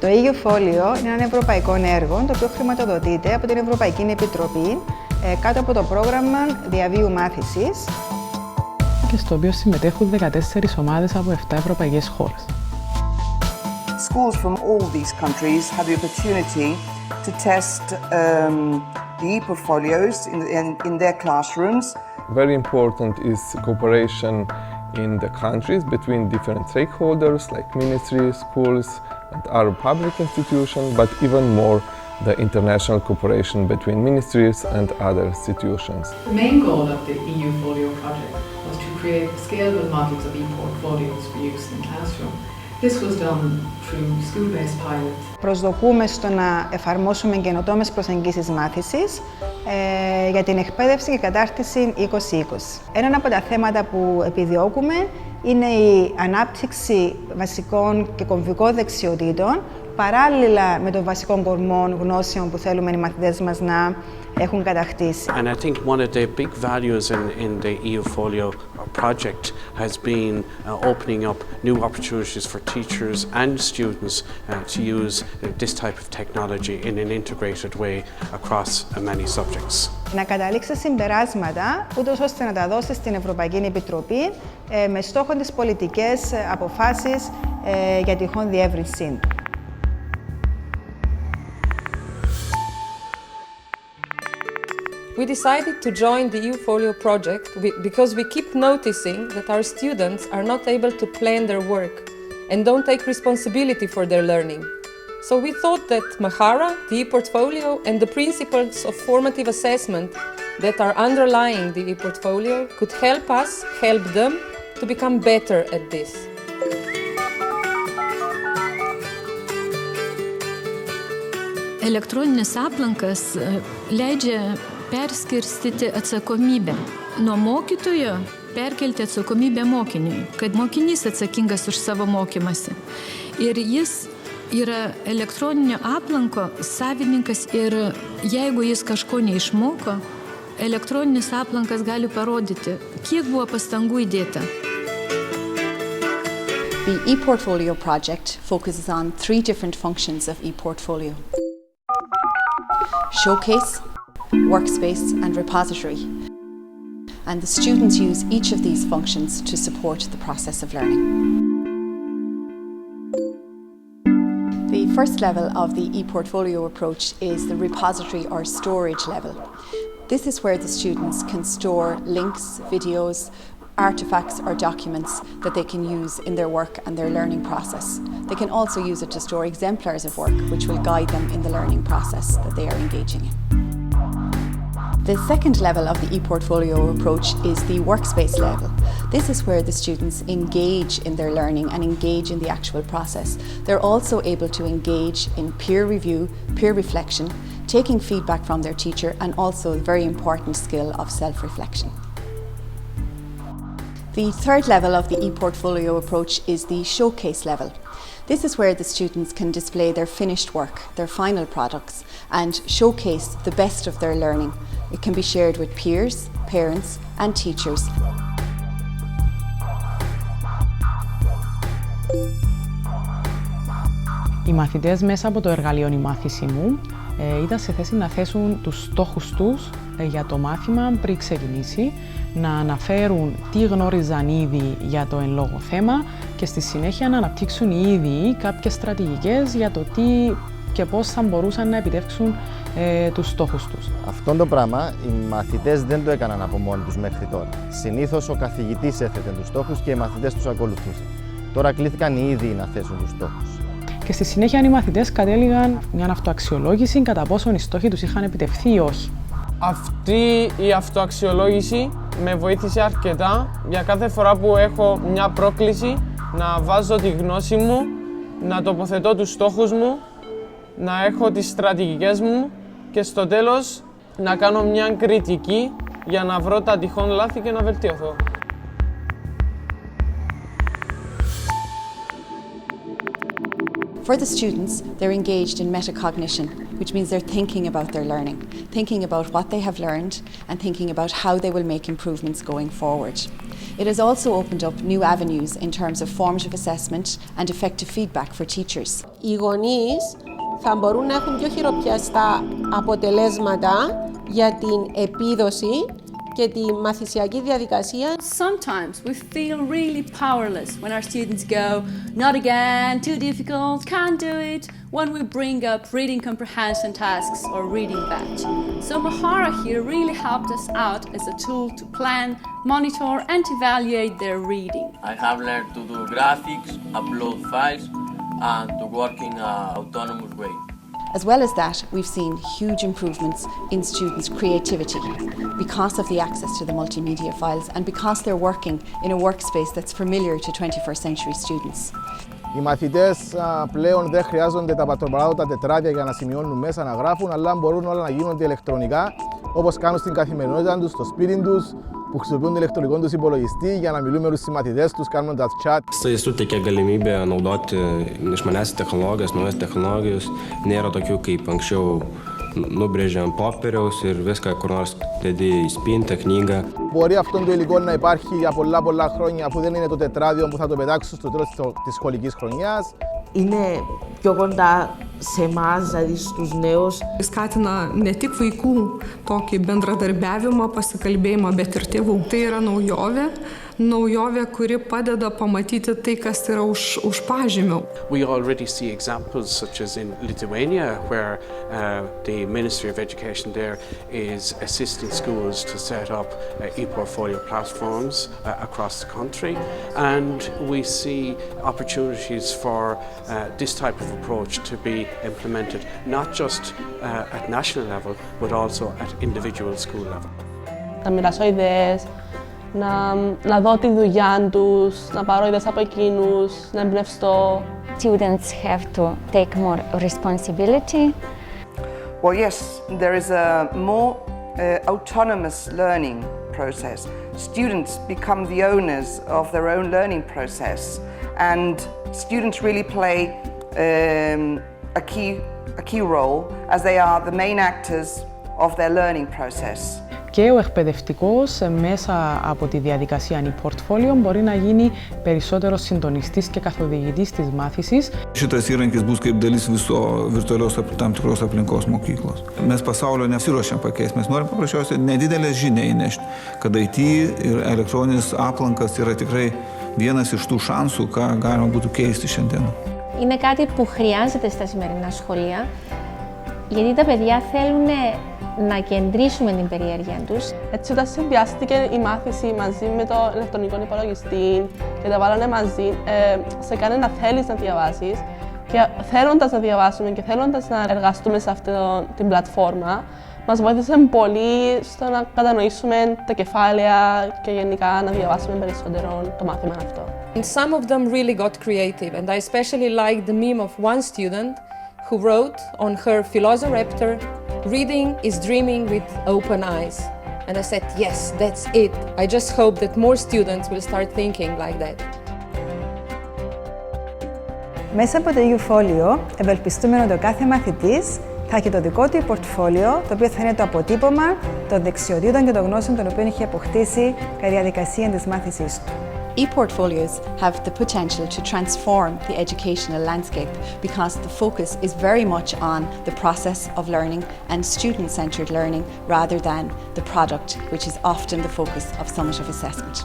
Το EUFolio είναι ένα ευρωπαϊκό έργο το οποίο χρηματοδοτείται από την Ευρωπαϊκή Επιτροπή κάτω από το πρόγραμμα διαβίου μάθησης και στο οποίο συμμετέχουν 14 ομάδες από 7 ευρωπαϊκές χώρες. Schools from all these countries have the opportunity to test the e-portfolios in their classrooms. Very important is cooperation in the countries between different stakeholders like ministries, schools and other public institutions, but even more the international cooperation between ministries and other institutions. The main goal of the EUFolio Project was to create scalable models of e-portfolios for use in the classroom. This was done through school-based pilots. Προσδοκούμε στο να εφαρμόσουμε καινοτόμες προσεγγίσεις μάθησης για την εκπαίδευση και κατάρτιση 2020. Ένα από τα θέματα που επιδιώκουμε είναι η ανάπτυξη βασικών και κομβικών δεξιοτήτων παράλληλα με των βασικών κορμών γνώσεων που θέλουμε οι μαθητές μας να έχουν κατακτήσει. And I think one of the big values in the EUFolio project has been opening up new opportunities for teachers and students to use this type of technology in an integrated way across many subjects. Να καταλήξει συμπεράσματα, ούτως ώστε να τα δώσει στην Ευρωπαϊκή Επιτροπή με στόχο τις πολιτικές αποφάσεις για τυχόν διεύρυνση. We decided to join the EUFolio project because we keep noticing that our students are not able to plan their work and don't take responsibility for their learning. So we thought that Mahara, the e-portfolio, and the principles of formative assessment that are underlying the e-portfolio could help us help them to become better at this. Elektroninis aplankas leidžia perskirstyti atsakomybę. Nuo mokytojo perkelti atsakomybę mokiniui, kad mokinys atsakingas už savo mokymąsi. Ir jis yra elektroninio aplanko savininkas ir jeigu jis kažko neišmoko, elektroninis aplankas gali parodyti, kiek buvo pastangų įdėta. The ePortfolio project focuses on 3 different functions of ePortfolio: showcase, workspace and repository. And the students use each of these functions to support the process of learning. The first level of the ePortfolio approach is the repository or storage level. This is where the students can store links, videos, artifacts or documents that they can use in their work and their learning process. They can also use it to store exemplars of work which will guide them in the learning process that they are engaging in. The second level of the ePortfolio approach is the workspace level. This is where the students engage in their learning and engage in the actual process. They're also able to engage in peer review, peer reflection, taking feedback from their teacher, and also a very important skill of self-reflection. The third level of the ePortfolio approach is the showcase level. This is where the students can display their finished work, their final products, and showcase the best of their learning. It can be shared with peers, parents, and teachers. Οι μαθητές μέσα από το εργαλείο «Η μάθηση μου» ήταν σε θέση να θέσουν τους στόχους τους για το μάθημα πριν ξεκινήσει, να αναφέρουν τι γνώριζαν ήδη για το εν λόγω θέμα και στη συνέχεια να αναπτύξουν ήδη κάποιες στρατηγικές για το τι και πώς θα μπορούσαν να επιτεύξουν τους στόχους τους. Αυτό το πράγμα οι μαθητές δεν το έκαναν από μόνοι τους μέχρι τώρα. Συνήθως ο καθηγητής έθετε τους στόχους και οι μαθητές τους ακολουθούσαν. Τώρα κλήθηκαν οι ίδιοι να θέσουν τους στόχους. Και στη συνέχεια οι μαθητές κατέληγαν μια αυτοαξιολόγηση κατά πόσον οι στόχοι τους είχαν επιτευχθεί ή όχι. Αυτή η αυτοαξιολόγηση με βοήθησε αρκετά για κάθε φορά που έχω μια πρόκληση να βάζω τη γνώση μου, να τοποθετώ τους στόχους μου, να έχω τις στρατηγικές μου και στο τέλος να κάνω μια κριτική για να βρω τα τυχόν λάθη και να βελτιωθώ. For the students, they're engaged in metacognition, which means they're thinking about their learning, thinking about what they have learned and thinking about how they will make improvements going forward. It has also opened up new avenues in terms of formative assessment and effective feedback for teachers. Οι γονείς θα μπορούν να έχουν πιο χειροπιαστά αποτελέσματα για την επίδοση και τη μαθησιακή διαδικασία. Sometimes we feel really powerless when our students go, not again, too difficult, can't do it, when we bring up reading comprehension tasks or reading batch. So Mahara here really helped us out as a tool to plan, monitor and evaluate their reading. I have learned to do graphics, upload files and to work in an autonomous way. As well as that, we've seen huge improvements in students' creativity because of the access to the multimedia files and because they're working in a workspace that's familiar to 21st century students. Οι μαθητές πλέον δεν χρειάζονται τα πατροπαράδοτα τετράδια για να σημειώνουν μέσα, να γράφουν, αλλά μπορούν όλα να γίνονται ηλεκτρονικά, όπως κάνουν στην καθημερινότητα τους, στο σπίτι τους, που χρησιμοποιούν τον ηλεκτρονικό τους υπολογιστή για να μιλούν με τους συμμαθητές τους, κάνουν τα chat. Tai suteikia galimybę naudoti išmanias technologijas, naujas technologijos. Nėra tokių kaip anksčiau nubrėžiam popieriaus ir viską kur nors dedi į spintą, knygą. Μπορεί αυτό το υλικό να υπάρχει για πολλά χρόνια, αφού δεν είναι το τετράδιο που θα το πετάξουν στο τέλος της σχολικής χρονιάς. Είναι πιο κοντά σε εμάς, δηλαδή στους νέους. Skatina ne tik vaikų tokį bendradarbiavimą, pasikalbėjimą, bet ir tėvų. Tai yra naujovė, kuri padeda pamatyti tai, kas yra už pažymio. We already see examples such as in Lithuania, where the Ministry of Education there is assisting schools to set up e-portfolio platforms across the country, and we see opportunities for this type of approach to be implemented not just at national level but also at individual school level. Να μοιράσω ιδέες, να δω τη δουλειά τους, να πάρω ιδέες από εκείνους, να εμπνευστώ. Students have to take more responsibility. Well, yes, there is a more autonomous learning process. Students become the owners of their own learning process, and students really play a key role as they are the main actors of their learning process. Και ο εκπαιδευτικός μέσα από τη διαδικασία e-portfolio μπορεί να γίνει περισσότερος συντονιστής και καθοδηγητής της μάθησης. Šitas įrankis bus kaip dalis viso virtualios tam tikros aplinkos mokyklos. Mes pasaulio nesiruošiam pakeisti, mes norim paprasčiausiai nedidelę žinią įnešti, kad IT ir elektroninis aplankas yra tikrai vienas iš tų šansų, ką galima būtų keisti šiandien. Είναι κάτι που χρειάζεται στα σημερινά σχολεία, γιατί τα παιδιά θέλουν να κεντρήσουμε την περιέργεια τους. Έτσι, όταν συνδυάστηκε η μάθηση μαζί με το ηλεκτρονικό υπολογιστή και τα βάλανε μαζί, σε κάνει να θέλεις να διαβάσεις και θέλοντας να διαβάσουμε και θέλοντας να εργαστούμε σε αυτή την πλατφόρμα, μας βοήθησε πολύ στο να κατανοήσουμε τα κεφάλαια και γενικά να διαβάσουμε περισσότερο το μάθημα αυτό. And some of them really got creative, and I especially liked the meme of one student who wrote on her Velociraptor, "Reading is dreaming with open eyes." And I said, yes, that's it. I just hope that more students will start thinking like that. Μέσα από το EUFolio ευελπιστούμε ότι ο κάθε μαθητής θα έχει το δικό του πορτφόλιο, το οποίο θα είναι το αποτύπωμα των δεξιοτήτων και των γνώσεων των οποίων έχει αποκτήσει κατά τη διαδικασία της μάθησής του. E-portfolios have the potential to transform the educational landscape because the focus is very much on the process of learning and student-centred learning rather than the product, which is often the focus of summative assessment.